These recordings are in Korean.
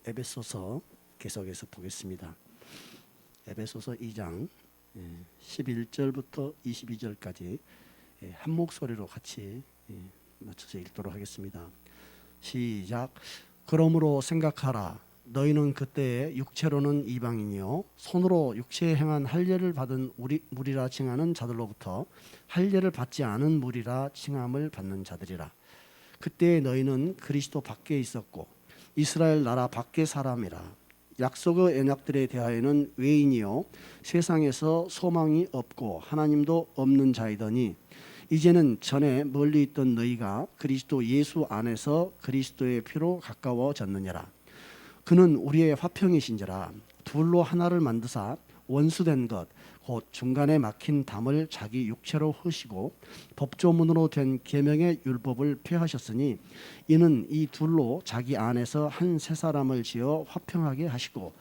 에베소서 계속해서 보겠습니다. 에베소서 2장 11절부터 22절까지 한 목소리로 같이 맞춰서 읽도록 하겠습니다. 시작. 그러므로 생각하라. 너희는 그때에 육체로는 이방인이요 손으로 육체에 행한 할례를 받은 무리라 칭하는 자들로부터 할례를 받지 않은 무리라 칭함을 받는 자들이라. 그때에 너희는 그리스도 밖에 있었고 이스라엘 나라 밖의 사람이라. 약속의 언약들에 대하여는 외인이요 세상에서 소망이 없고 하나님도 없는 자이더니 이제는 전에 멀리 있던 너희가 그리스도 예수 안에서 그리스도의 피로 가까워졌느니라. 그는 우리의 화평이신지라. 둘로 하나를 만드사 원수된 것 곧 중간에 막힌 담을 자기 육체로 허시고 법조문으로 된 계명의 율법을 폐하셨으니 이는 이 둘로 자기 안에서 한 새 사람을 지어 화평하게 하시고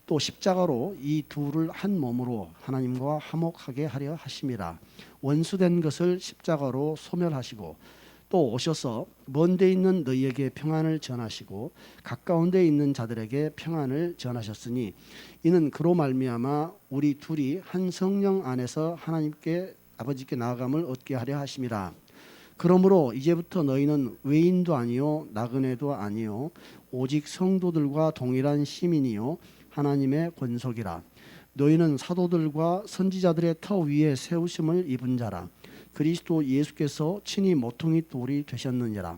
또 십자가로 이 둘을 한 몸으로 하나님과 화목하게 하려 하심이라. 원수된 것을 십자가로 소멸하시고 또 오셔서 먼 데 있는 너희에게 평안을 전하시고 가까운 데 있는 자들에게 평안을 전하셨으니 이는 그로 말미암아 우리 둘이 한 성령 안에서 하나님께 아버지께 나아감을 얻게 하려 하심이라. 그러므로 이제부터 너희는 외인도 아니요 나그네도 아니요 오직 성도들과 동일한 시민이요 하나님의 권속이라. 너희는 사도들과 선지자들의 터 위에 세우심을 입은 자라. 그리스도 예수께서 친히 모퉁이 돌이 되셨느니라.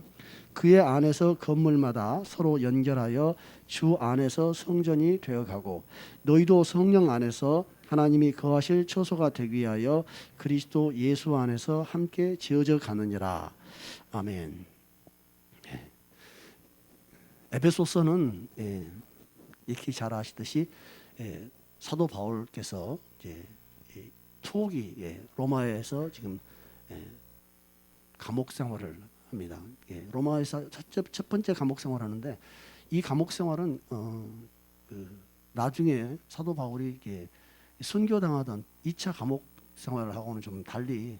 그의 안에서 건물마다 서로 연결하여 주 안에서 성전이 되어가고 너희도 성령 안에서 하나님이 거하실 처소가 되기 위하여 그리스도 예수 안에서 함께 지어져 가느니라. 아멘. 에베소서는 익히 잘 아시듯이 사도 바울께서 이제 투옥이 로마에서 지금 감옥 생활을 합니다. 로마에서 첫 번째 감옥 생활하는데 이 감옥 생활은 나중에 사도 바울이 순교당하던 2차 감옥 생활을 하고는 좀 달리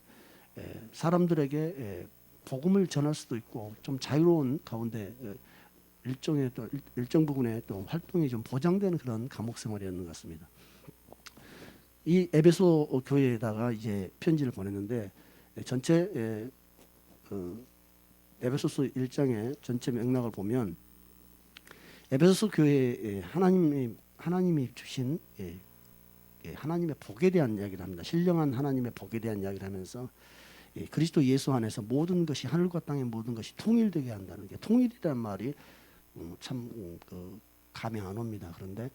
사람들에게 복음을 전할 수도 있고 좀 자유로운 가운데 일정 부분의 또 활동이 좀 보장되는 그런 감옥 생활이었는 것 같습니다. 이 에베소 교회에다가 이제 편지를 보냈는데 전체 에베소서 1장의 전체 맥락을 보면 에베소 교회에 하나님이 주신 하나님의 복에 대한 이야기를 합니다. 신령한 하나님의 복에 대한 이야기를 하면서 그리스도 예수 안에서 모든 것이 하늘과 땅의 모든 것이 통일되게 한다는 게 통일이라는 말이 참 감이 안 옵니다. 그런데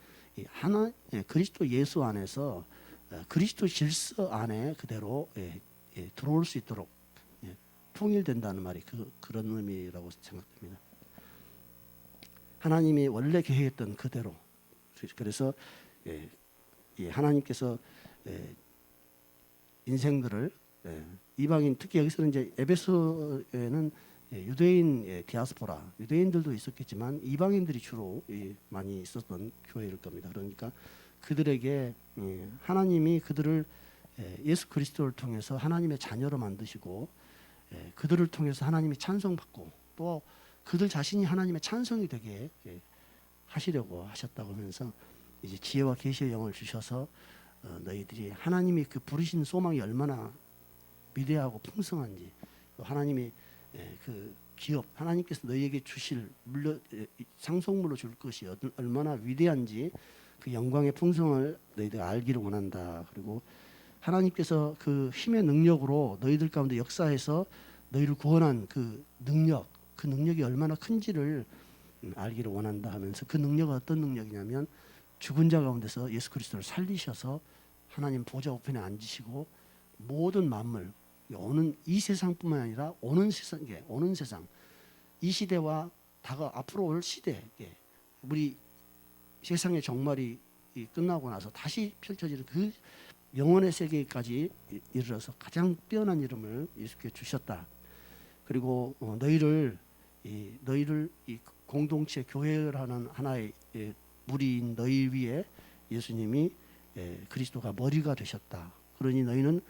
그리스도 예수 안에서 그리스도 질서 안에 그대로 들어올 수 있도록 통일된다는 말이 그런 의미라고 생각됩니다. 하나님이 원래 계획했던 그대로 그래서 하나님께서 인생들을 이방인 특히 여기서는 이제 에베소에는 유대인 디아스포라 유대인들도 있었겠지만 이방인들이 주로 많이 있었던 교회일 겁니다. 그러니까 그들에게 하나님이 그들을 예수 그리스도를 통해서 하나님의 자녀로 만드시고 그들을 통해서 하나님이 찬송받고 또 그들 자신이 하나님의 찬송이 되게 하시려고 하셨다고 하면서 이제 지혜와 계시의 영을 주셔서 너희들이 하나님이 그 부르신 소망이 얼마나 위대하고 풍성한지 또 하나님이 그 기업 하나님께서 너희에게 주실 상속물로 줄 것이 얼마나 위대한지 그 영광의 풍성을 너희들 알기를 원한다. 그리고 하나님께서 그 힘의 능력으로 너희들 가운데 역사해서 너희를 구원한 그 능력이 얼마나 큰지를 알기를 원한다 하면서 그 능력은 어떤 능력이냐면 죽은 자 가운데서 예수 그리스도를 살리셔서 하나님 보좌 우편에 앉으시고 모든 만물 오는 이 세상뿐만 아니라 오는 세상 이 시대와 앞으로 올 시대 우리 세상의 종말이 끝나고 나서 다시 펼쳐지는 그 영원의 세계까지 이르러서 가장 뛰어난 이름을 예수께 주셨다. 그리고 너희를 이 공동체 교회라는 하나의 무리인 너희 위에 예수님이 그리스도가 머리가 되셨다. 그러니 너희는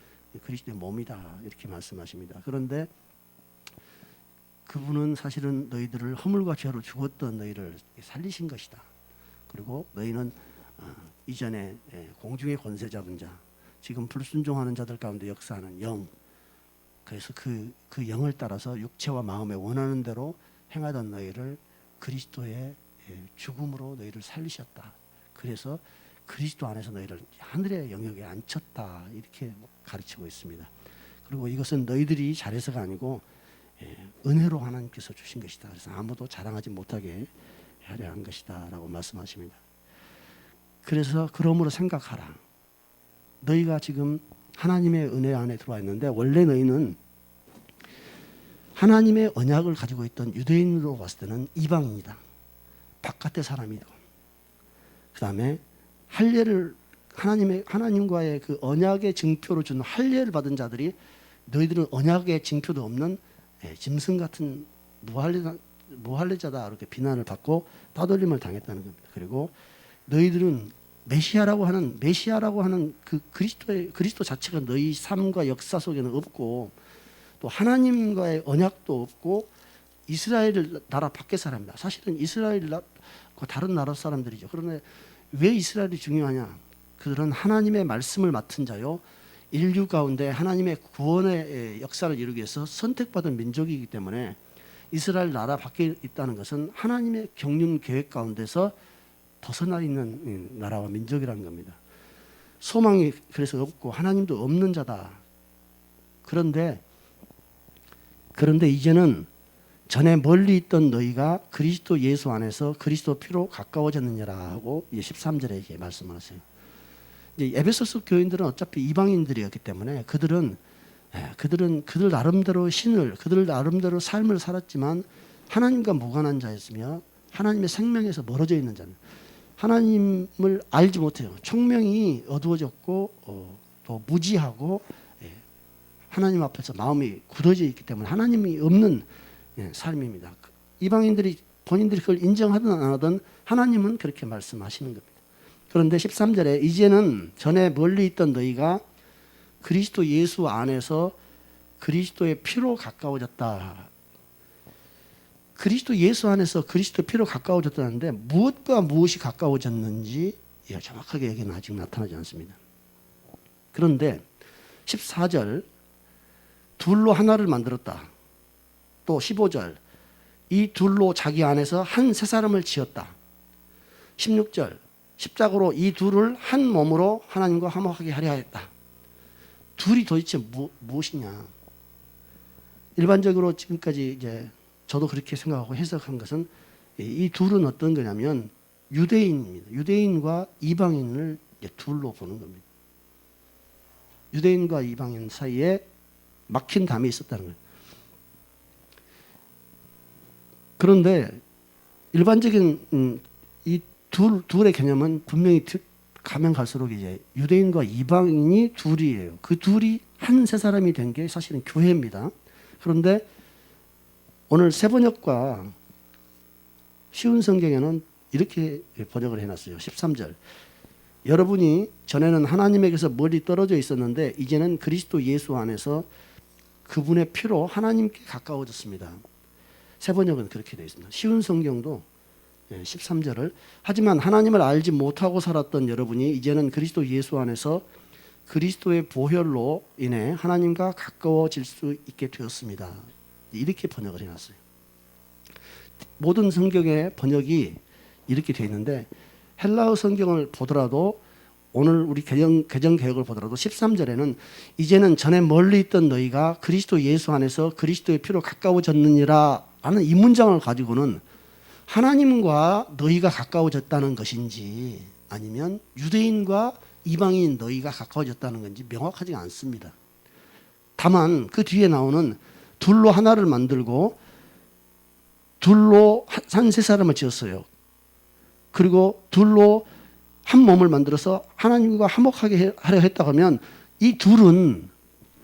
그리스도의 몸이다. 이렇게 말씀하십니다. 그런데 그분은 사실은 너희들을 허물과 죄로 죽었던 너희를 살리신 것이다. 그리고 너희는 이전에 공중의 권세 잡은 자, 지금 불순종하는 자들 가운데 역사하는 영, 그래서 그 영을 따라서 육체와 마음에 원하는 대로 행하던 너희를 그리스도의 죽음으로 너희를 살리셨다. 그래서 그리스도 안에서 너희를 하늘의 영역에 앉혔다. 이렇게 가르치고 있습니다. 그리고 이것은 너희들이 잘해서가 아니고 은혜로 하나님께서 주신 것이다. 그래서 아무도 자랑하지 못하게 하려 한 것이다 라고 말씀하십니다. 그래서 그러므로 생각하라. 너희가 지금 하나님의 은혜 안에 들어와 있는데 원래 너희는 하나님의 언약을 가지고 있던 유대인으로 봤을 때는 이방인이다. 바깥의 사람이고, 그 다음에 할례를 하나님과의 그 언약의 증표로 준 할례를 받은 자들이 너희들은 언약의 증표도 없는 짐승 같은 무할례자다 이렇게 비난을 받고 따돌림을 당했다는 겁니다. 그리고 너희들은 메시아라고 하는 그 그리스도 자체가 너희 삶과 역사 속에는 없고, 또 하나님과의 언약도 없고, 이스라엘 나라 밖의 사람이다. 사실은 이스라엘과 다른 나라 사람들이죠. 그런데 왜 이스라엘이 중요하냐? 그들은 하나님의 말씀을 맡은 자요, 인류 가운데 하나님의 구원의 역사를 이루기 위해서 선택받은 민족이기 때문에 이스라엘 나라 밖에 있다는 것은 하나님의 경륜 계획 가운데서 벗어나 있는 나라와 민족이라는 겁니다. 소망이 그래서 없고 하나님도 없는 자다. 그런데 이제는 전에 멀리 있던 너희가 그리스도 예수 안에서 그리스도 피로 가까워졌느니라 하고 13절에 이렇게 말씀하세요. 이제 에베소서 교인들은 어차피 이방인들이었기 때문에 그들 나름대로 그들 나름대로 삶을 살았지만 하나님과 무관한 자였으며 하나님의 생명에서 멀어져 있는 자는 하나님을 알지 못해요. 총명이 어두워졌고 또 무지하고 하나님 앞에서 마음이 굳어져 있기 때문에 하나님이 없는 삶입니다. 이방인들이 본인들이 그걸 인정하든 안 하든 하나님은 그렇게 말씀하시는 겁니다. 그런데 13절에 이제는 전에 멀리 있던 너희가 그리스도 예수 안에서 그리스도의 피로 가까워졌다. 그리스도 예수 안에서 그리스도 피로 가까워졌다는데 무엇과 무엇이 가까워졌는지 정확하게 여기는 아직 나타나지 않습니다. 그런데 14절 둘로 하나를 만들었다. 또 15절 이 둘로 자기 안에서 한 새 사람을 지었다. 16절 십자가로 이 둘을 한 몸으로 하나님과 화목하게 하려 했다. 둘이 도대체 무엇이냐? 일반적으로 지금까지 이제 저도 그렇게 생각하고 해석한 것은 이 둘은 어떤 거냐면 유대인입니다. 유대인과 이방인을 둘로 보는 겁니다. 유대인과 이방인 사이에 막힌 담이 있었다는 거예요. 그런데 일반적인 이 둘의 개념은 분명히 가면 갈수록 이제 유대인과 이방인이 둘이에요. 그 둘이 한 세 사람이 된 게 사실은 교회입니다. 그런데 오늘 세번역과 쉬운 성경에는 이렇게 번역을 해놨어요. 13절 여러분이 전에는 하나님에게서 멀리 떨어져 있었는데 이제는 그리스도 예수 안에서 그분의 피로 하나님께 가까워졌습니다. 세번역은 그렇게 되어 있습니다. 쉬운 성경도 13절을 하지만 하나님을 알지 못하고 살았던 여러분이 이제는 그리스도 예수 안에서 그리스도의 보혈로 인해 하나님과 가까워질 수 있게 되었습니다. 이렇게 번역을 해놨어요. 모든 성경의 번역이 이렇게 되어 있는데 헬라어 성경을 보더라도 오늘 우리 개정 개혁을 보더라도 13절에는 이제는 전에 멀리 있던 너희가 그리스도 예수 안에서 그리스도의 피로 가까워졌느니라 하는 이 문장을 가지고는 하나님과 너희가 가까워졌다는 것인지 아니면 유대인과 이방인 너희가 가까워졌다는 건지 명확하지 않습니다. 다만 그 뒤에 나오는 둘로 하나를 만들고 둘로 한 세 사람을 지었어요. 그리고 둘로 한 몸을 만들어서 하나님과 화목하게 하려 했다고 하면 이 둘은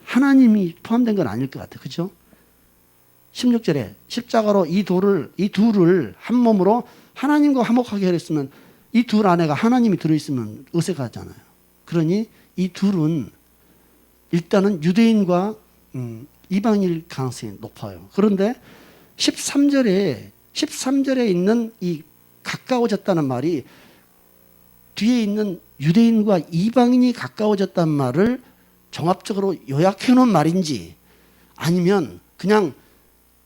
하나님이 포함된 건 아닐 것 같아요. 그렇죠? 16절에 십자가로 이 둘을 한 몸으로 하나님과 화목하게 하려 했으면 이 둘 안에가 하나님이 들어있으면 어색하잖아요. 그러니 이 둘은 일단은 유대인과 이방인일 가능성이 높아요. 그런데 13절에 있는 이 가까워졌다는 말이 뒤에 있는 유대인과 이방인이 가까워졌단 말을 종합적으로 요약해 놓은 말인지, 아니면 그냥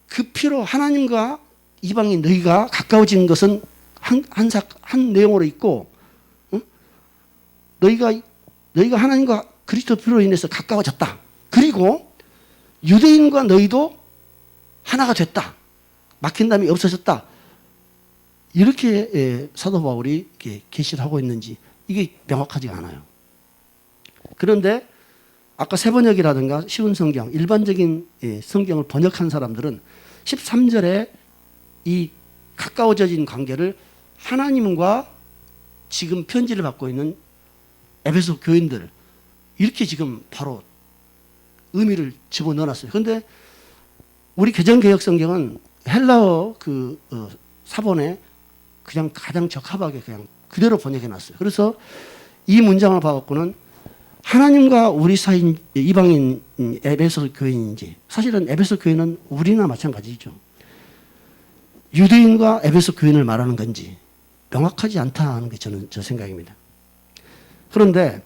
그 피로 하나님과 이방인 너희가 가까워진 것은 한 내용으로 있고, 너희가 하나님과 그리스도 피로 인해서 가까워졌다. 그리고 유대인과 너희도 하나가 됐다. 막힌 담이 없어졌다. 이렇게 사도 바울이 계시를 하고 있는지 이게 명확하지가 않아요. 그런데 아까 세번역이라든가 쉬운 성경, 일반적인 성경을 번역한 사람들은 13절에 이 가까워진 관계를 하나님과 지금 편지를 받고 있는 에베소 교인들, 이렇게 지금 바로 의미를 집어넣어놨어요. 그런데 우리 개정개혁 성경은 헬라어 사본에 그냥 가장 적합하게 그냥 그대로 번역해놨어요. 그래서 이 문장을 봐갖고는 하나님과 우리 사이인 이방인 에베소 교인인지, 사실은 에베소 교인은 우리나 마찬가지죠. 유대인과 에베소 교인을 말하는 건지 명확하지 않다는 게 저 생각입니다. 그런데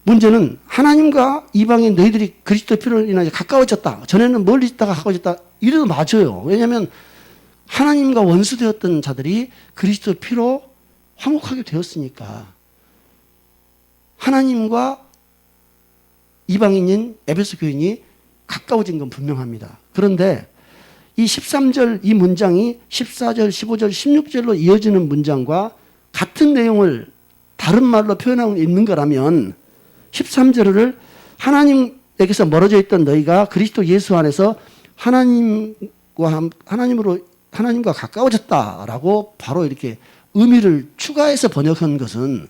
문제는 하나님과 이방인 너희들이 그리스도의 피로 인하여 가까워졌다. 전에는 멀리 있다가 가까워졌다. 이래도 맞아요. 왜냐하면 하나님과 원수되었던 자들이 그리스도의 피로 화목하게 되었으니까 하나님과 이방인인 에베소 교인이 가까워진 건 분명합니다. 그런데 이 13절 이 문장이 14절, 15절, 16절로 이어지는 문장과 같은 내용을 다른 말로 표현하고 있는 거라면 13절을 하나님에게서 멀어져 있던 너희가 그리스도 예수 안에서 하나님과 가까워졌다라고 바로 이렇게 의미를 추가해서 번역한 것은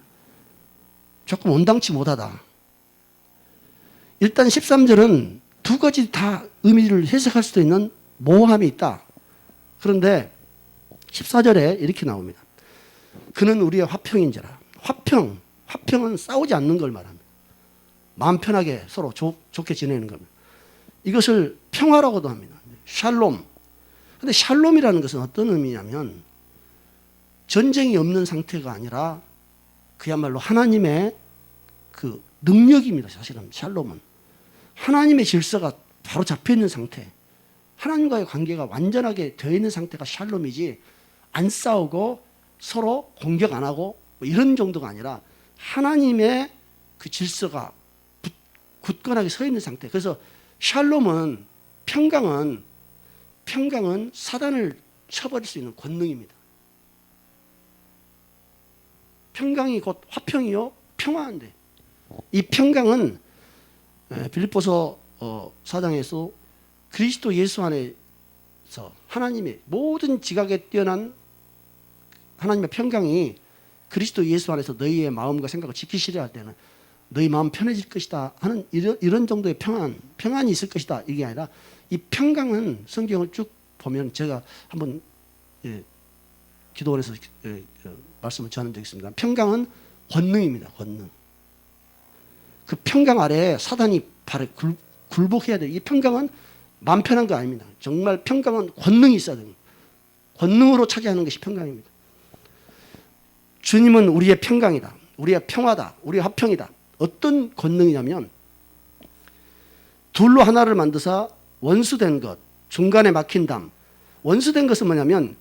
조금 온당치 못하다. 일단 13절은 두 가지 다 의미를 해석할 수도 있는 모호함이 있다. 그런데 14절에 이렇게 나옵니다. 그는 우리의 화평인지라. 화평은 싸우지 않는 걸 말합니다. 마음 편하게 서로 좋게 지내는 겁니다. 이것을 평화라고도 합니다. 샬롬. 근데 샬롬이라는 것은 어떤 의미냐면 전쟁이 없는 상태가 아니라 그야말로 하나님의 그 능력입니다. 사실은 샬롬은 하나님의 질서가 바로 잡혀있는 상태, 하나님과의 관계가 완전하게 되어 있는 상태가 샬롬이지, 안 싸우고 서로 공격 안 하고 뭐 이런 정도가 아니라 하나님의 그 질서가 굳건하게 서 있는 상태. 그래서 샬롬은 평강은 사단을 쳐버릴 수 있는 권능입니다. 평강이 곧 화평이요 평화인데, 이 평강은 빌립보서 4장에서 그리스도 예수 안에서 하나님의 모든 지각에 뛰어난 하나님의 평강이 그리스도 예수 안에서 너희의 마음과 생각을 지키시려 할 때는 너희 마음 편해질 것이다 하는 이런 정도의 평안이 있을 것이다. 이게 아니라 이 평강은 성경을 쭉 보면 제가 한번 기도원에서 말씀을 전한 적이 있습니다. 평강은 권능입니다. 권능. 그 평강 아래에 사단이 바로 굴복해야 돼요. 이 평강은 마음 편한 거 아닙니다. 정말 평강은 권능이 있어야 됩니다. 권능으로 차지하는 것이 평강입니다. 주님은 우리의 평강이다. 우리의 평화다. 우리의 화평이다. 어떤 권능이냐면 둘로 하나를 만드사 원수된 것, 중간에 막힌 담. 원수된 것은 뭐냐면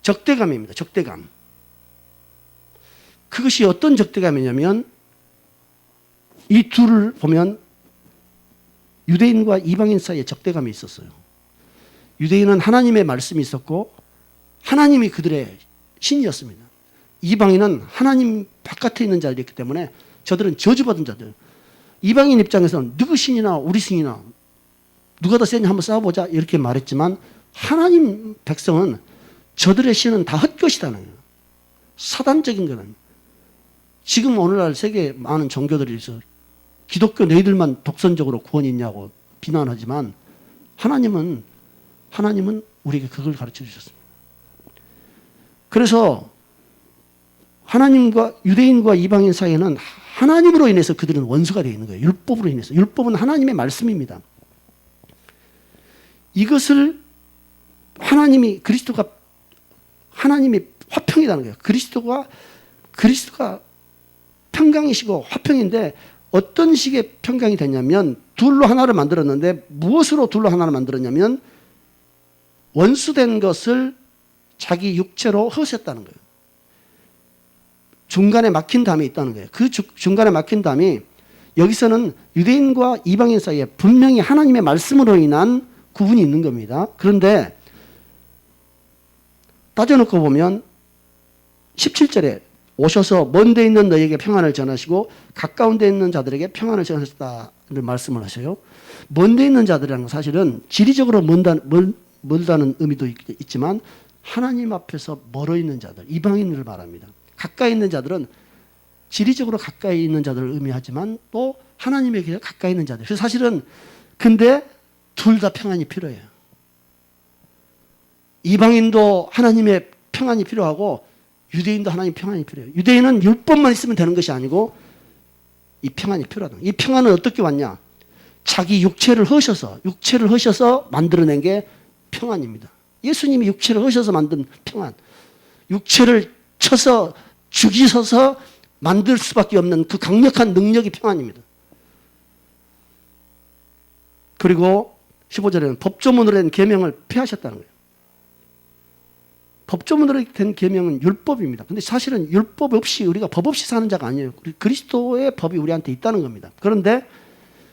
적대감입니다. 적대감. 그것이 어떤 적대감이냐면 이 둘을 보면 유대인과 이방인 사이에 적대감이 있었어요. 유대인은 하나님의 말씀이 있었고 하나님이 그들의 신이었습니다. 이방인은 하나님 바깥에 있는 자들이었기 때문에 저들은 저주받은 자들. 이방인 입장에서는 누구 신이나 우리 신이나 누가 더 세냐 한번 싸워보자 이렇게 말했지만 하나님 백성은 저들의 신은 다 헛것이다는 거예요. 사단적인 거는. 지금 오늘날 세계 많은 종교들이 있어 기독교 너희들만 독선적으로 구원이 있냐고 비난하지만 하나님은 우리에게 그걸 가르쳐 주셨습니다. 그래서 하나님과 유대인과 이방인 사이에는 하나님으로 인해서 그들은 원수가 되어 있는 거예요. 율법으로 인해서. 율법은 하나님의 말씀입니다. 이것을 그리스도가 하나님의 화평이라는 거예요. 그리스도가 평강이시고 화평인데 어떤 식의 평강이 됐냐면 둘로 하나를 만들었는데 무엇으로 둘로 하나를 만들었냐면 원수된 것을 자기 육체로 허셨다는 거예요. 중간에 막힌 담이 있다는 거예요. 그 중간에 막힌 담이 여기서는 유대인과 이방인 사이에 분명히 하나님의 말씀으로 인한 구분이 있는 겁니다. 그런데 따져놓고 보면 17절에 오셔서 먼 데 있는 너희에게 평안을 전하시고 가까운 데 있는 자들에게 평안을 전하셨다는 말씀을 하셔요. 먼 데 있는 자들이라는 건 사실은 지리적으로 멀다는 의미도 있지만 하나님 앞에서 멀어 있는 자들, 이방인을 말합니다. 가까이 있는 자들은 지리적으로 가까이 있는 자들을 의미하지만 또 하나님에게 가까이 있는 자들. 그래서 사실은 근데 둘 다 평안이 필요해요. 이방인도 하나님의 평안이 필요하고 유대인도 하나님의 평안이 필요해요. 유대인은 율법만 있으면 되는 것이 아니고 이 평안이 필요하다. 이 평안은 어떻게 왔냐? 자기 육체를 허셔서 만들어낸 게 평안입니다. 예수님이 육체를 허셔서 만든 평안. 육체를 쳐서 죽이셔서 만들 수밖에 없는 그 강력한 능력이 평안입니다. 그리고 15절에는 법조문으로 된 계명을 폐하셨다는 거예요. 법조문으로 된 계명은 율법입니다. 근데 사실은 율법 없이 우리가 법 없이 사는 자가 아니에요. 그리스도의 법이 우리한테 있다는 겁니다. 그런데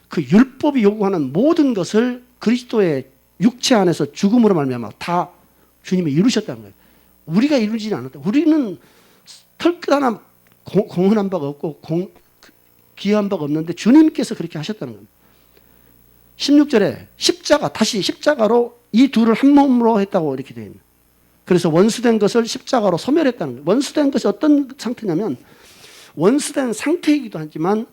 그 율법이 요구하는 모든 것을 그리스도의 육체 안에서 죽음으로 말미암아 다 주님이 이루셨다는 거예요. 우리가 이루지 않았다. 우리는 털끝 하나 공헌한 바가 없고 기여한 바가 없는데 주님께서 그렇게 하셨다는 겁니다. 16절에 다시 십자가로 이 둘을 한 몸으로 했다고 이렇게 되어 있는. 그래서 원수된 것을 십자가로 소멸했다는 거예요. 원수된 것이 어떤 상태냐면 원수된 상태이기도 하지만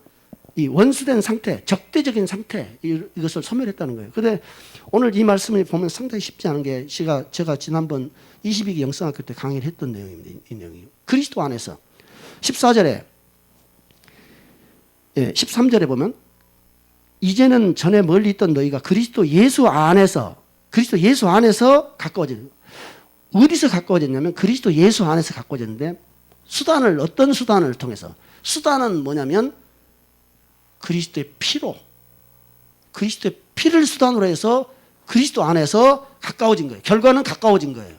이 원수된 상태, 적대적인 상태 이것을 소멸했다는 거예요. 그런데 오늘 이 말씀을 보면 상당히 쉽지 않은 게 제가 지난번 22기 영성학교 때 강의를 했던 내용입니다. 이 내용이 그리스도 안에서 14절에 13절에 보면 이제는 전에 멀리 있던 너희가 그리스도 예수 안에서 가까워지는. 어디서 가까워졌냐면 그리스도 예수 안에서 가까워졌는데 어떤 수단을 통해서? 수단은 뭐냐면 그리스도의 피를 수단으로 해서 그리스도 안에서 가까워진 거예요. 결과는 가까워진 거예요.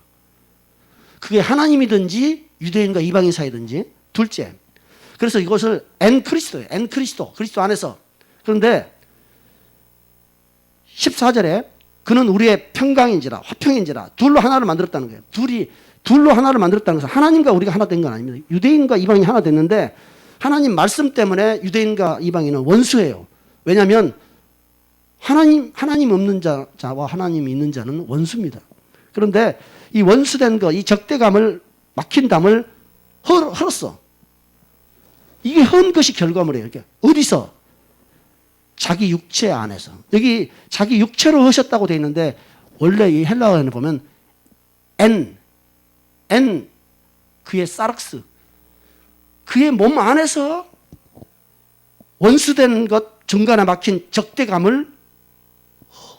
그게 하나님이든지 유대인과 이방인 사이든지 둘째. 그래서 이것을 그리스도예요. 그리스도 안에서. 그런데 14절에 그는 우리의 평강인지라 화평인지라 둘로 하나를 만들었다는 거예요. 둘로 하나를 만들었다는 것은 하나님과 우리가 하나 된 건 아닙니다. 유대인과 이방인이 하나 됐는데 하나님 말씀 때문에 유대인과 이방인은 원수예요. 왜냐하면 하나님 없는 자와 하나님 있는 자는 원수입니다. 그런데 이 원수된 이 적대감을 막힌 담을 헐었어. 이게 헌 것이 결과물이에요. 어디서? 자기 육체 안에서. 여기 자기 육체로 하셨다고 되어 있는데 원래 이 헬라어에는 보면 그의 사락스, 그의 몸 안에서 원수된 것 중간에 막힌 적대감을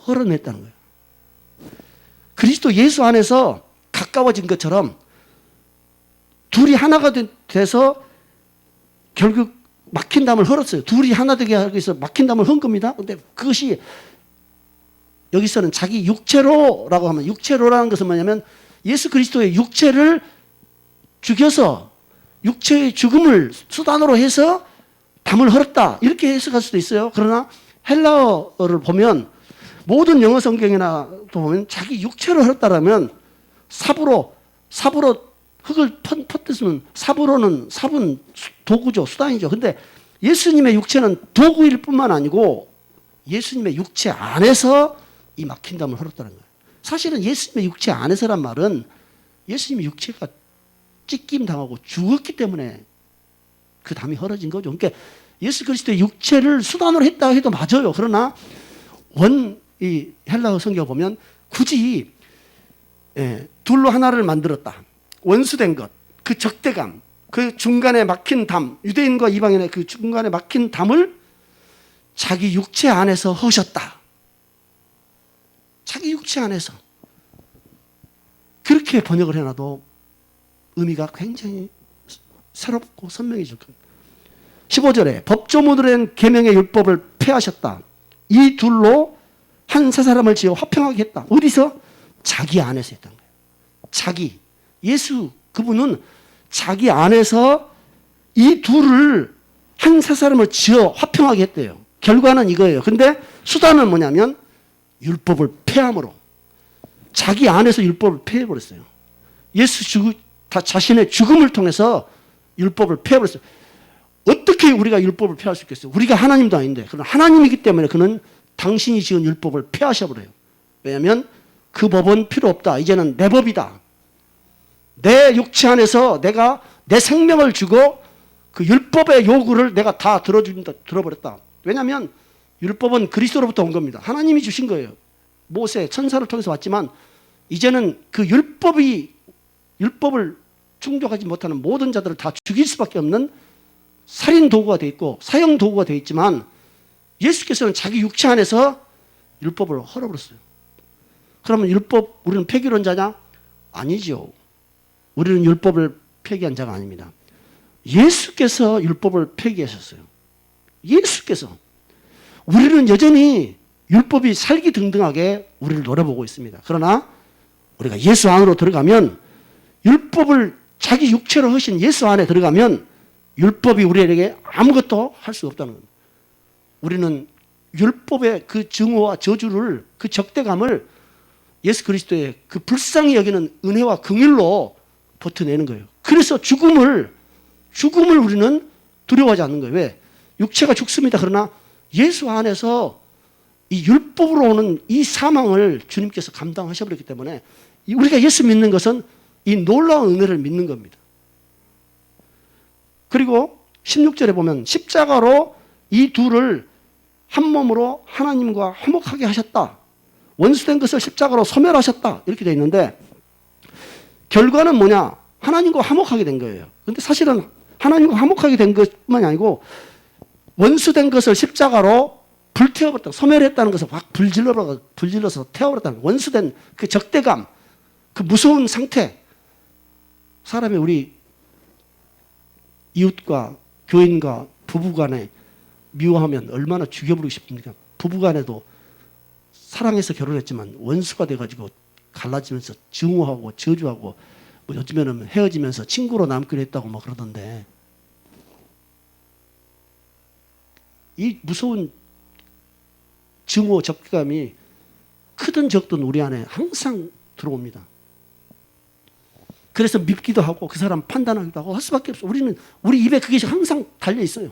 헐어냈다는 거예요. 그리스도 예수 안에서 가까워진 것처럼 둘이 하나가 돼서 결국 막힌 담을 헐었어요. 둘이 하나 되게 하기 위해서 막힌 담을 헐 겁니다. 그런데 그것이 여기서는 자기 육체로라고 하면 육체로라는 것은 뭐냐면 예수 그리스도의 육체를 죽여서 육체의 죽음을 수단으로 해서 담을 헐었다. 이렇게 해석할 수도 있어요. 그러나 헬라어를 보면 모든 영어 성경이나 또 보면 자기 육체로 헐었다라면 삽으로 흙을 퍼뜨리면 삽은 도구죠. 수단이죠. 근데 예수님의 육체는 도구일 뿐만 아니고 예수님의 육체 안에서 이 막힌 담을 헐었다는 거예요. 사실은 예수님의 육체 안에서란 말은 예수님의 육체가 찢김 당하고 죽었기 때문에 그 담이 헐어진 거죠. 그러니까 예수 그리스도의 육체를 수단으로 했다 해도 맞아요. 그러나 이 헬라어 성경 보면 굳이 둘로 하나를 만들었다. 원수된 것, 그 적대감, 그 중간에 막힌 담, 유대인과 이방인의 그 중간에 막힌 담을 자기 육체 안에서 허셨다. 자기 육체 안에서. 그렇게 번역을 해놔도 의미가 굉장히 새롭고 선명해질 겁니다. 15절에 법조문으로 된 계명의 율법을 폐하셨다. 이 둘로 한 세 사람을 지어 화평하게 했다. 어디서? 자기 안에서 했다는 거예요. 자기. 예수 그분은 자기 안에서 이 둘을 한 세 사람을 지어 화평하게 했대요. 결과는 이거예요. 근데 수단은 뭐냐면 율법을 폐함으로. 자기 안에서 율법을 폐해버렸어요. 예수 자신의 죽음을 통해서 율법을 폐해버렸어요. 어떻게 우리가 율법을 폐할 수 있겠어요? 우리가 하나님도 아닌데. 그러나 하나님이기 때문에 그는 당신이 지은 율법을 폐하셔버려요. 왜냐하면 그 법은 필요 없다. 이제는 내 법이다. 내 육체 안에서 내가 내 생명을 주고 그 율법의 요구를 내가 다 들어버렸다. 왜냐하면 율법은 그리스도로부터 온 겁니다. 하나님이 주신 거예요. 모세, 천사를 통해서 왔지만 이제는 그 율법을 충족하지 못하는 모든 자들을 다 죽일 수밖에 없는 살인 도구가 되어 있고 사형 도구가 되어 있지만 예수께서는 자기 육체 안에서 율법을 헐어버렸어요. 그러면 우리는 폐기론자냐? 아니죠. 우리는 율법을 폐기한 자가 아닙니다. 예수께서 율법을 폐기하셨어요. 예수께서. 우리는 여전히 율법이 살기등등하게 우리를 노려보고 있습니다. 그러나 우리가 예수 안으로 들어가면 율법을 자기 육체로 하신 예수 안에 들어가면 율법이 우리에게 아무것도 할 수 없다는 겁니다. 우리는 율법의 그 증오와 저주를 그 적대감을 예수 그리스도의 그 불쌍히 여기는 은혜와 긍휼로 버텨내는 거예요. 그래서 죽음을 우리는 두려워하지 않는 거예요. 왜? 육체가 죽습니다. 그러나 예수 안에서 이 율법으로 오는 이 사망을 주님께서 감당하셔버렸기 때문에 우리가 예수 믿는 것은 이 놀라운 은혜를 믿는 겁니다. 그리고 16절에 보면 십자가로 이 둘을 한 몸으로 하나님과 화목하게 하셨다. 원수된 것을 십자가로 소멸하셨다. 이렇게 되어 있는데 결과는 뭐냐? 하나님과 화목하게 된 거예요. 그런데 사실은 하나님과 화목하게 된 것만이 아니고 원수된 것을 십자가로 불태워버렸다. 소멸했다는 것을 확 불질러서 태워버렸다는 거예요. 원수된 그 적대감, 그 무서운 상태. 사람이 우리 이웃과 교인과 부부간에 미워하면 얼마나 죽여버리고 싶습니까? 부부간에도 사랑해서 결혼했지만 원수가 돼가지고 갈라지면서 증오하고 저주하고 뭐 요즘에는 헤어지면서 친구로 남기로 했다고 뭐 그러던데 이 무서운 증오 적대감이 크든 적든 우리 안에 항상 들어옵니다. 그래서 밉기도 하고 그 사람 판단하기도 하고 할 수밖에 없어요. 우리 입에 그게 항상 달려 있어요.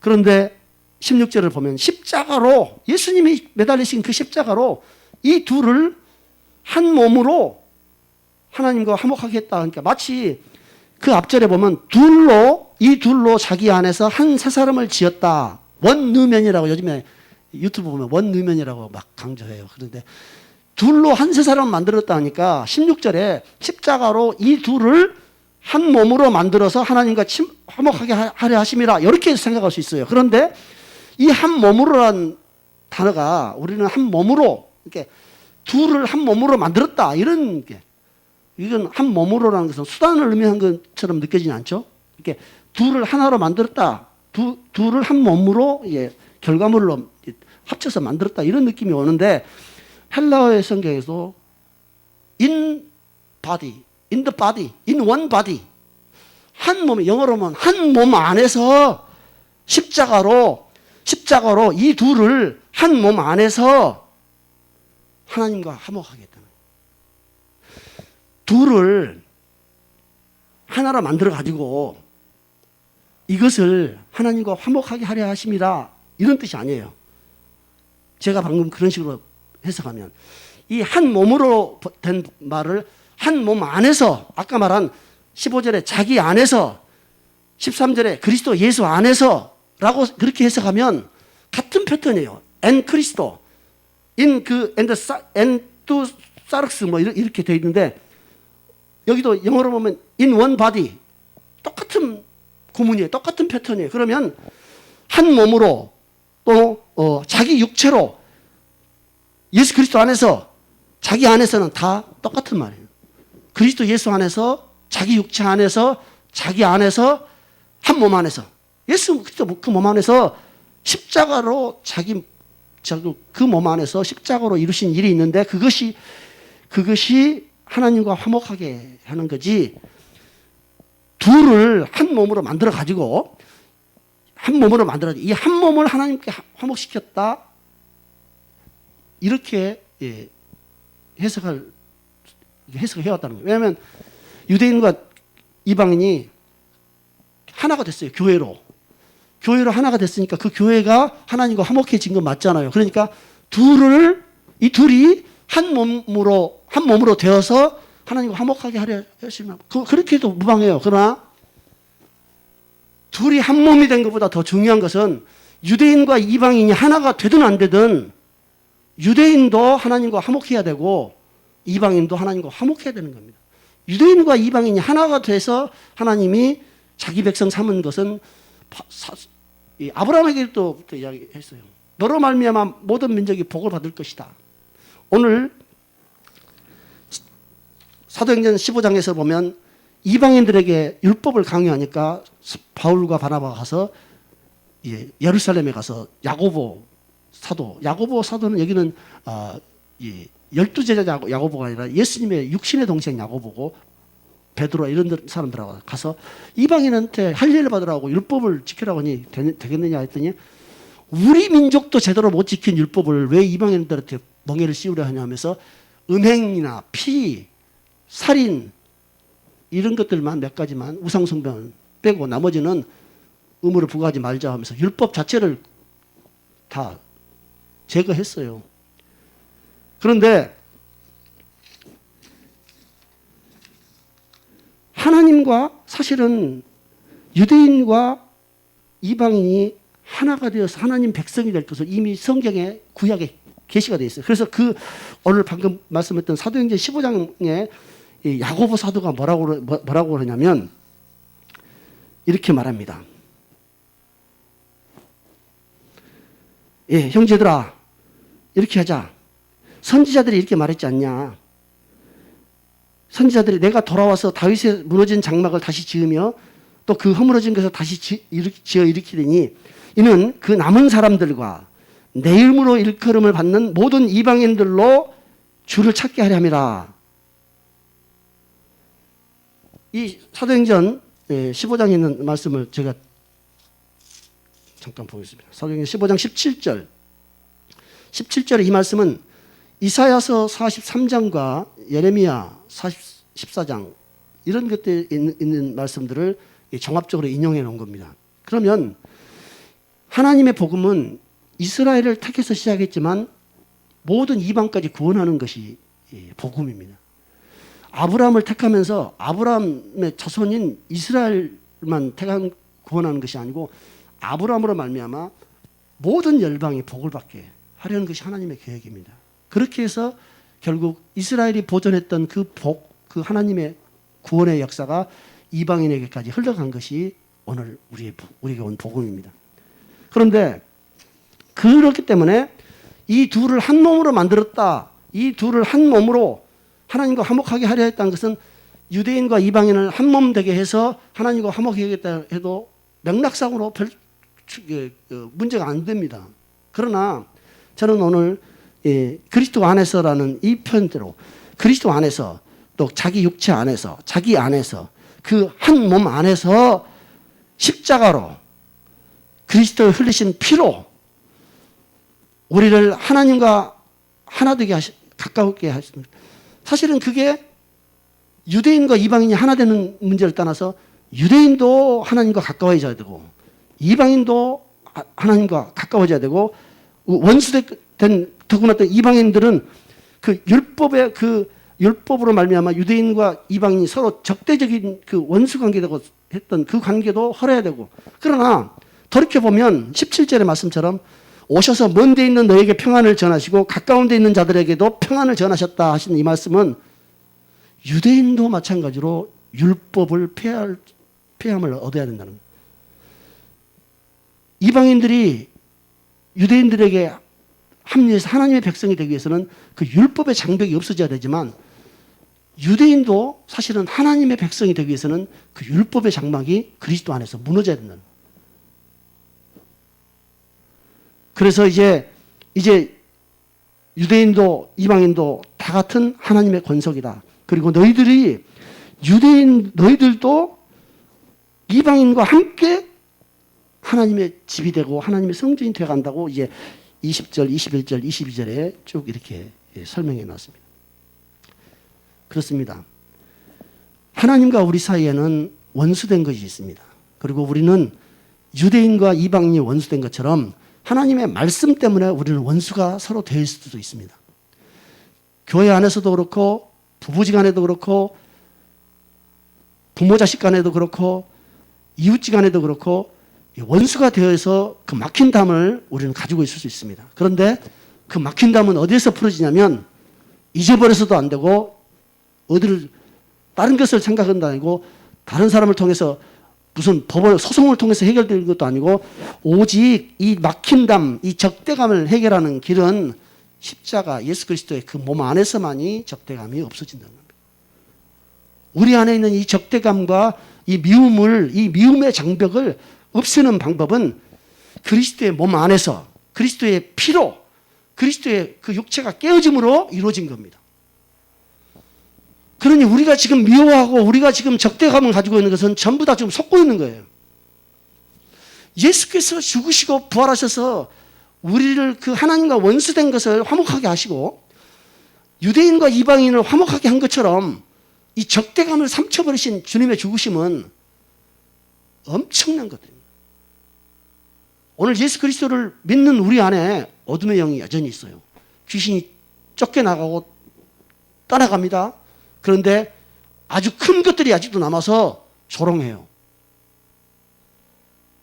그런데 16절을 보면 십자가로 예수님이 매달리신 그 십자가로 이 둘을 한 몸으로 하나님과 화목하게 했다. 그러니까 마치 그 앞절에 보면 이 둘로 자기 안에서 한 세 사람을 지었다. 원누면이라고 요즘에 유튜브 보면 원누면이라고 막 강조해요. 그런데 둘로 한 세 사람을 만들었다 하니까 16절에 십자가로 이 둘을 한 몸으로 만들어서 하나님과 화목하게 하려 하심이라 이렇게 생각할 수 있어요. 그런데 이 한 몸으로란 단어가 우리는 한 몸으로 이렇게 둘을 한 몸으로 만들었다 이런 게 이건 한 몸으로라는 것은 수단을 의미한 것처럼 느껴지지 않죠? 이렇게 둘을 하나로 만들었다. 둘을 한 몸으로 결과물로 합쳐서 만들었다 이런 느낌이 오는데 헬라어의 성경에서 in body, in the body, in one body 한 몸, 영어로 보면 한 몸 안에서 십자가로 이 둘을 한 몸 안에서 하나님과 화목하게 했다는 거예요. 둘을 하나로 만들어 가지고 이것을 하나님과 화목하게 하려 하심이라 이런 뜻이 아니에요. 제가 방금 그런 식으로 해석하면 이 한 몸으로 된 말을 한 몸 안에서 아까 말한 15절에 자기 안에서 13절에 그리스도 예수 안에서 라고 그렇게 해석하면 같은 패턴이에요. 엔 크리스도 엔두 사르스 뭐 이렇게 되어 있는데 여기도 영어로 보면 in one body 똑같은 구문이에요. 똑같은 패턴이에요. 그러면 한 몸으로 또 자기 육체로 예수 그리스도 안에서 자기 안에서는 다 똑같은 말이에요. 그리스도 예수 안에서 자기 육체 안에서 자기 안에서 한 몸 안에서 예수 그리스도 그 몸 안에서 십자가로 그 몸 안에서 십자가로 이루신 일이 있는데 그것이 하나님과 화목하게 하는 거지. 둘을 한 몸으로 만들어 가지고 이 한 몸을 하나님께 화목시켰다. 이렇게 해석을 해왔다는 거예요. 왜냐하면 유대인과 이방인이 하나가 됐어요. 교회로 하나가 됐으니까 그 교회가 하나님과 화목해진 건 맞잖아요. 그러니까 이 둘이 한 몸으로 되어서 하나님과 화목하게 하려 하시면 그렇게 해도 무방해요. 그러나 둘이 한 몸이 된 것보다 더 중요한 것은 유대인과 이방인이 하나가 되든 안 되든 유대인도 하나님과 화목해야 되고 이방인도 하나님과 화목해야 되는 겁니다. 유대인과 이방인이 하나가 돼서 하나님이 자기 백성 삼은 것은 아브라함에게도 이야기했어요. 너로 말미암아 모든 민족이 복을 받을 것이다. 오늘 사도행전 15장에서 보면 이방인들에게 율법을 강요하니까 바울과 바나바가 가서 예루살렘에 가서 야고보 사도는 여기는 12제자 야고보가 아니라 예수님의 육신의 동생 야고보고 베드로 이런 사람들하고 가서 이방인한테 할례를 받으라고 율법을 지키라고 하니 되겠느냐 했더니 우리 민족도 제대로 못 지킨 율법을 왜 이방인들한테 멍에를 씌우려 하냐 하면서 음행이나 피, 살인 이런 것들만 몇 가지만 우상숭배는 빼고 나머지는 의무를 부과하지 말자 하면서 율법 자체를 다 제거했어요. 그런데 하나님과 사실은 유대인과 이방인이 하나가 되어서 하나님 백성이 될 것을 이미 성경에 구약에 계시가 되어 있어요. 그래서 오늘 방금 말씀했던 사도행전 15장에 야고보 사도가 뭐라고 그러냐면 이렇게 말합니다. 형제들아 이렇게 하자. 선지자들이 이렇게 말했지 않냐. 선지자들이 내가 돌아와서 다윗의 무너진 장막을 다시 지으며 또 그 허물어진 것을 다시 지어 일으키리니 이는 그 남은 사람들과 내 이름으로 일컬음을 받는 모든 이방인들로 주를 찾게 하려 함이라. 이 사도행전 15장에 있는 말씀을 제가 잠깐 보겠습니다. 사도행전 15장 17절. 17절의 이 말씀은 이사야서 43장과 예레미야 14장 이런 것들에 있는 말씀들을 종합적으로 인용해 놓은 겁니다. 그러면 하나님의 복음은 이스라엘을 택해서 시작했지만 모든 이방까지 구원하는 것이 복음입니다. 아브라함을 택하면서 아브라함의 자손인 이스라엘만 구원하는 것이 아니고 아브라함으로 말미암아 모든 열방이 복을 받게 하려는 것이 하나님의 계획입니다. 그렇게 해서 결국 이스라엘이 보존했던 그 하나님의 구원의 역사가 이방인에게까지 흘러간 것이 오늘 우리에게 온 복음입니다. 그런데 그렇기 때문에 이 둘을 한 몸으로 만들었다. 이 둘을 한 몸으로 하나님과 화목하게 하려 했다는 것은 유대인과 이방인을 한 몸 되게 해서 하나님과 화목하게 하겠다 해도 맥락상으로 별 문제가 안 됩니다. 그러나 저는 오늘 그리스도 안에서라는 이 표현대로 그리스도 안에서 또 자기 육체 안에서 자기 안에서 그 한 몸 안에서 십자가로 그리스도의 흘리신 피로 우리를 하나님과 하나 되게 가까우게 하십니다. 사실은 그게 유대인과 이방인이 하나 되는 문제를 떠나서 유대인도 하나님과 가까워져야 되고 이방인도 하나님과 가까워져야 되고 원수된 더구나 또 이방인들은 그 율법으로 말미암아 유대인과 이방인이 서로 적대적인 그 원수 관계되고 했던 그 관계도 헐어야 되고 그러나 돌이켜 보면 17절의 말씀처럼 오셔서 먼 데 있는 너에게 평안을 전하시고 가까운 데 있는 자들에게도 평안을 전하셨다 하신 이 말씀은 유대인도 마찬가지로 율법을 폐함을 얻어야 된다는 거예요. 이방인들이 유대인들에게 합리해서 하나님의 백성이 되기 위해서는 그 율법의 장벽이 없어져야 되지만 유대인도 사실은 하나님의 백성이 되기 위해서는 그 율법의 장막이 그리스도 안에서 무너져야 된다는. 그래서 이제 유대인도 이방인도 다 같은 하나님의 권속이다. 그리고 너희들도 이방인과 함께 하나님의 집이 되고 하나님의 성전이 되어 간다고 이제 20절, 21절, 22절에 쭉 이렇게 설명해 놨습니다. 그렇습니다. 하나님과 우리 사이에는 원수된 것이 있습니다. 그리고 우리는 유대인과 이방인이 원수된 것처럼 하나님의 말씀 때문에 우리는 원수가 서로 될 수도 있습니다. 교회 안에서도 그렇고 부부지간에도 그렇고 부모 자식 간에도 그렇고 이웃지 간에도 그렇고 원수가 되어서 그 막힌 담을 우리는 가지고 있을 수 있습니다. 그런데 그 막힌 담은 어디에서 풀어지냐면 잊어버려서도 안 되고 어디를 다른 것을 생각한다 아니고 다른 사람을 통해서 무슨 법을 소송을 통해서 해결되는 것도 아니고 오직 이 막힌 담, 이 적대감을 해결하는 길은 십자가 예수 그리스도의 그 몸 안에서만이 적대감이 없어진다는 겁니다. 우리 안에 있는 이 적대감과 이 미움의 장벽을 없애는 방법은 그리스도의 몸 안에서 그리스도의 피로 그리스도의 그 육체가 깨어짐으로 이루어진 겁니다. 그러니 우리가 지금 미워하고 우리가 지금 적대감을 가지고 있는 것은 전부 다 지금 속고 있는 거예요. 예수께서 죽으시고 부활하셔서 우리를 그 하나님과 원수된 것을 화목하게 하시고 유대인과 이방인을 화목하게 한 것처럼 이 적대감을 삼켜버리신 주님의 죽으심은 엄청난 것들입니다. 오늘 예수 그리스도를 믿는 우리 안에 어둠의 영이 여전히 있어요. 귀신이 쫓겨나가고 따라갑니다. 그런데 아주 큰 것들이 아직도 남아서 조롱해요.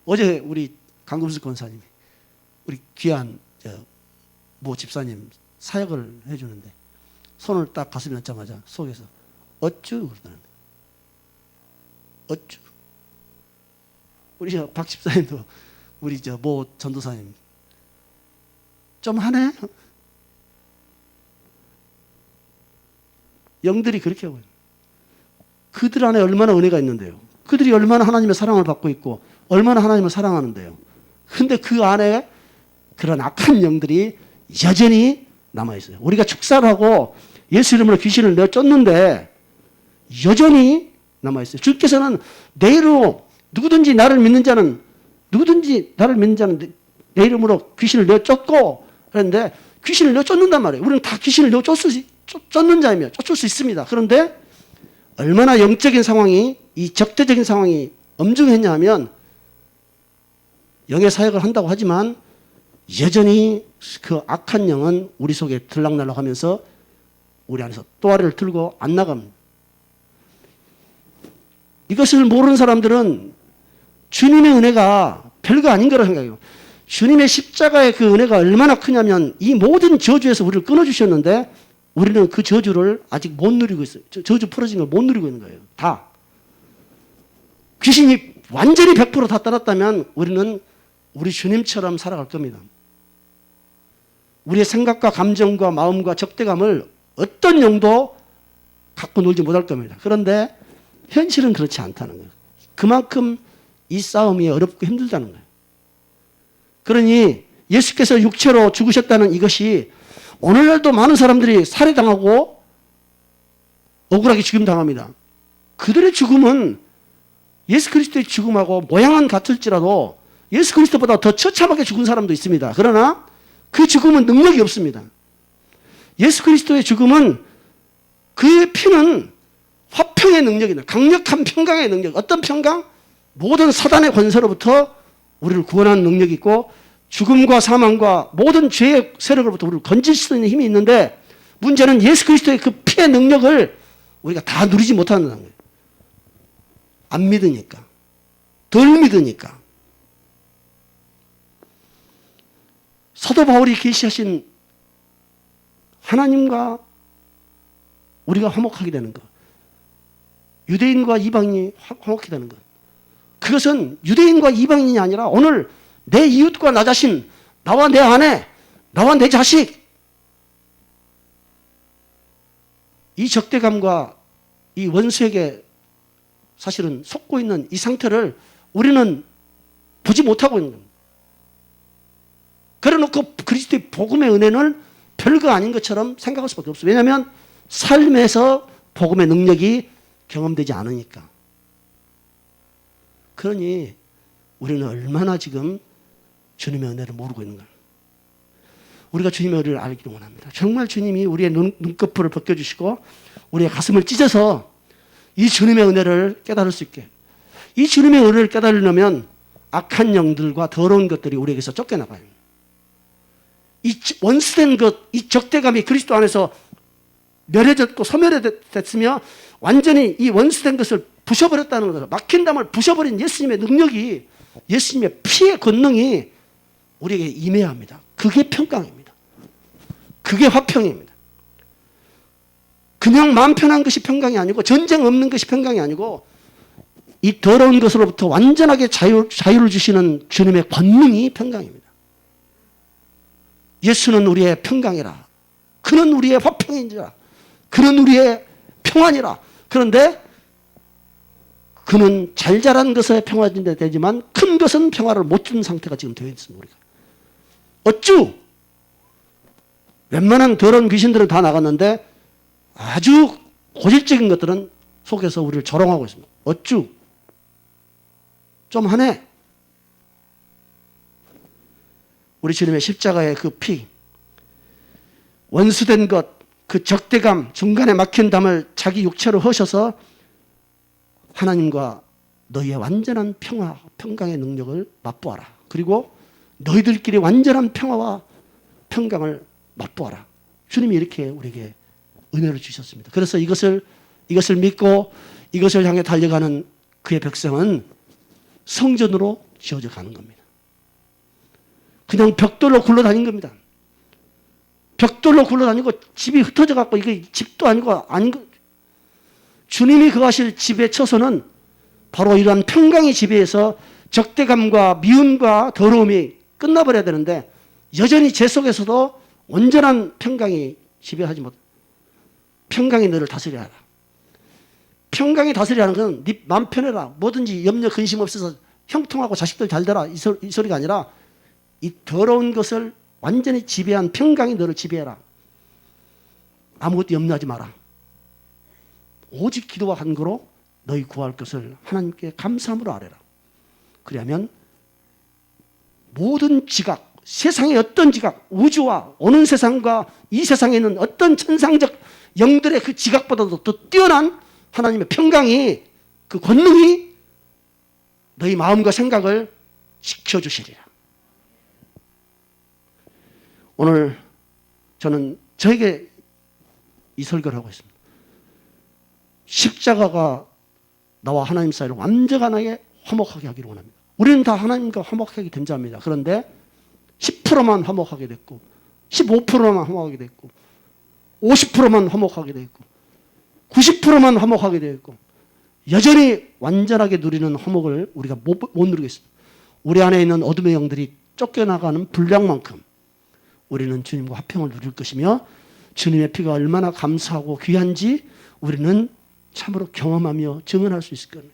어제 우리 강금수 권사님이 우리 귀한 모 집사님 사역을 해주는데 손을 딱 가슴에 얹자마자 속에서 어쭈 그러다는 거예요. 어쭈. 우리 박 집사님도 우리 모 전도사님 좀 하네. 영들이 그렇게 하고요. 그들 안에 얼마나 은혜가 있는데요. 그들이 얼마나 하나님의 사랑을 받고 있고 얼마나 하나님을 사랑하는데요. 그런데 그 안에 그런 악한 영들이 여전히 남아있어요. 우리가 축사를 하고 예수 이름으로 귀신을 내어 쫓는데 여전히 남아있어요. 주께서는 내 이름으로 누구든지 나를 믿는 자는 내 이름으로 귀신을 내어 쫓고 그런데 귀신을 내어 쫓는단 말이에요. 우리는 다 귀신을 내어 쫓는 자이며 쫓을 수 있습니다. 그런데 얼마나 영적인 상황이 이 적대적인 상황이 엄중했냐 하면 영의 사역을 한다고 하지만 여전히 그 악한 영은 우리 속에 들락날락 하면서 우리 안에서 또아리를 들고 안 나갑니다. 이것을 모르는 사람들은 주님의 은혜가 별거 아닌 거라 생각해요. 주님의 십자가의 그 은혜가 얼마나 크냐면 이 모든 저주에서 우리를 끊어주셨는데 우리는 그 저주를 아직 못 누리고 있어요. 저주 풀어진 걸 못 누리고 있는 거예요. 다. 귀신이 완전히 100% 다 떠났다면 우리는 우리 주님처럼 살아갈 겁니다. 우리의 생각과 감정과 마음과 적대감을 어떤 영도 갖고 놀지 못할 겁니다. 그런데 현실은 그렇지 않다는 거예요. 그만큼 이 싸움이 어렵고 힘들다는 거예요. 그러니 예수께서 육체로 죽으셨다는 이것이 오늘날도 많은 사람들이 살해당하고 억울하게 죽임당합니다. 그들의 죽음은 예수 그리스도의 죽음하고 모양은 같을지라도 예수 그리스도보다 더 처참하게 죽은 사람도 있습니다. 그러나 그 죽음은 능력이 없습니다. 예수 그리스도의 죽음은 그의 피는 화평의 능력이다. 강력한 평강의 능력. 어떤 평강? 모든 사단의 권세로부터 우리를 구원하는 능력이 있고 죽음과 사망과 모든 죄의 세력으로부터 우리를 건질 수 있는 힘이 있는데 문제는 예수 그리스도의 그 피의 능력을 우리가 다 누리지 못한다는 거예요. 안 믿으니까. 덜 믿으니까. 사도 바울이 계시하신 하나님과 우리가 화목하게 되는 것. 유대인과 이방인이 화목하게 되는 것. 그것은 유대인과 이방인이 아니라 오늘 내 이웃과 나 자신, 나와 내 아내, 나와 내 자식, 이 적대감과 이 원수에게 사실은 속고 있는 이 상태를 우리는 보지 못하고 있는 겁니다. 그래놓고 그리스도의 복음의 은혜는 별거 아닌 것처럼 생각할 수밖에 없어요. 왜냐하면 삶에서 복음의 능력이 경험되지 않으니까. 그러니 우리는 얼마나 지금 주님의 은혜를 모르고 있는 거예요. 우리가 주님의 은혜를 알기를 원합니다. 정말 주님이 우리의 눈꺼풀을 벗겨주시고 우리의 가슴을 찢어서 이 주님의 은혜를 깨달을 수 있게, 이 주님의 은혜를 깨달으려면 악한 영들과 더러운 것들이 우리에게서 쫓겨나가요. 이 원수된 것, 이 적대감이 그리스도 안에서 멸해졌고 소멸됐으며 완전히 이 원수된 것을 부셔버렸다는 거죠. 막힌 담을 부셔버린 예수님의 능력이, 예수님의 피의 권능이 우리에게 임해야 합니다. 그게 평강입니다. 그게 화평입니다. 그냥 마음 편한 것이 평강이 아니고, 전쟁 없는 것이 평강이 아니고, 이 더러운 것으로부터 완전하게 자유를 주시는 주님의 권능이 평강입니다. 예수는 우리의 평강이라. 그는 우리의 화평인지라. 그는 우리의 평안이라. 그런데 그는 잘 자란 것에 평화진데 되지만 큰 것은 평화를 못 주는 상태가 지금 되어 있습니다. 우리가. 어쭈? 웬만한 더러운 귀신들은 다 나갔는데 아주 고질적인 것들은 속에서 우리를 조롱하고 있습니다. 어쭈? 좀 하네. 우리 주님의 십자가의 그 피, 원수된 것, 그 적대감, 중간에 막힌 담을 자기 육체로 허셔서 하나님과 너희의 완전한 평화, 평강의 능력을 맛보아라. 그리고 너희들끼리 완전한 평화와 평강을 맛보아라. 주님이 이렇게 우리에게 은혜를 주셨습니다. 그래서 이것을 믿고 이것을 향해 달려가는 그의 백성은 성전으로 지어져 가는 겁니다. 그냥 벽돌로 굴러다닌 겁니다. 벽돌로 굴러다니고 집이 흩어져 갖고 이게 집도 아니고 주님이 거하실 집의 처소는 바로 이러한 평강의 지배에서 적대감과 미움과 더러움이 끝나버려야 되는데 여전히 제 속에서도 온전한 평강이 지배하지 못. 평강이 너를 다스려야 하라. 평강이 다스려야 하는 건 네 마음 편해라. 뭐든지 염려 근심 없어서 형통하고 자식들 잘 되라. 이 소리가 아니라 이 더러운 것을 완전히 지배한 평강이 너를 지배해라. 아무것도 염려하지 마라. 오직 기도와 간구로 너희 구할 것을 하나님께 감사함으로 아뢰라. 그러면 모든 지각, 세상의 어떤 지각, 우주와 오는 세상과 이 세상에 있는 어떤 천상적 영들의 그 지각보다도 더 뛰어난 하나님의 평강이, 그 권능이 너희 마음과 생각을 지켜주시리라. 오늘 저는 저에게 이 설교를 하고 있습니다. 십자가가 나와 하나님 사이를 완전하게 화목하게 하기를 원합니다. 우리는 다 하나님과 화목하게 된 자입니다. 그런데 10%만 화목하게 됐고 15%만 화목하게 됐고 50%만 화목하게 됐고 90%만 화목하게 되었고 여전히 완전하게 누리는 화목을 우리가 못 누리고 있습니다. 우리 안에 있는 어둠의 영들이 쫓겨나가는 분량만큼 우리는 주님과 화평을 누릴 것이며 주님의 피가 얼마나 감사하고 귀한지 우리는 참으로 경험하며 증언할 수 있을 겁니다.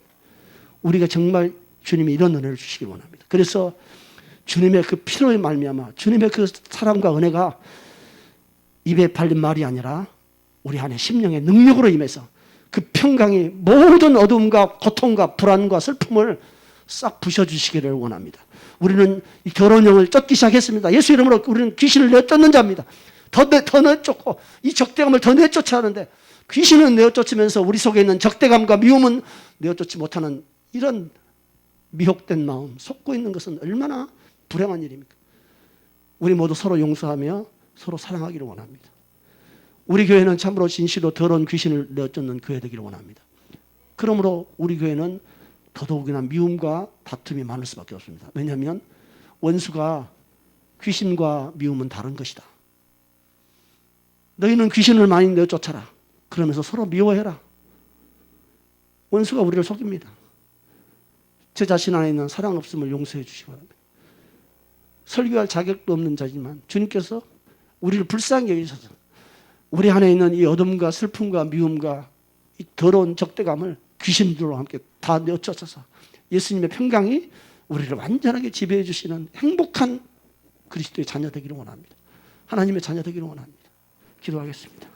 우리가 정말 주님이 이런 은혜를 주시기 원합니다. 그래서 주님의 그 피로 말미암아 주님의 그 사랑과 은혜가 입에 발린 말이 아니라 우리 안에 심령의 능력으로 임해서 그 평강이 모든 어둠과 고통과 불안과 슬픔을 싹 부셔주시기를 원합니다. 우리는 이 더러운 영을 쫓기 시작했습니다. 예수 이름으로 우리는 귀신을 내쫓는 자입니다. 더 내쫓고 이 적대감을 더 내쫓아야 하는데 귀신은 내쫓으면서 우리 속에 있는 적대감과 미움은 내쫓지 못하는 이런 미혹된 마음, 속고 있는 것은 얼마나 불행한 일입니까? 우리 모두 서로 용서하며 서로 사랑하기를 원합니다. 우리 교회는 참으로 진실로 더러운 귀신을 내쫓는 교회 되기를 원합니다. 그러므로 우리 교회는 더더욱이나 미움과 다툼이 많을 수밖에 없습니다. 왜냐하면 원수가 귀신과 미움은 다른 것이다. 너희는 귀신을 많이 내쫓아라. 그러면서 서로 미워해라. 원수가 우리를 속입니다. 제 자신 안에 있는 사랑 없음을 용서해 주시기 바랍니다. 설교할 자격도 없는 자지만 주님께서 우리를 불쌍히 여기셔서 우리 안에 있는 이 어둠과 슬픔과 미움과 이 더러운 적대감을 귀신들과 함께 다 내쫓아서 예수님의 평강이 우리를 완전하게 지배해 주시는 행복한 그리스도의 자녀 되기를 원합니다. 하나님의 자녀 되기를 원합니다. 기도하겠습니다.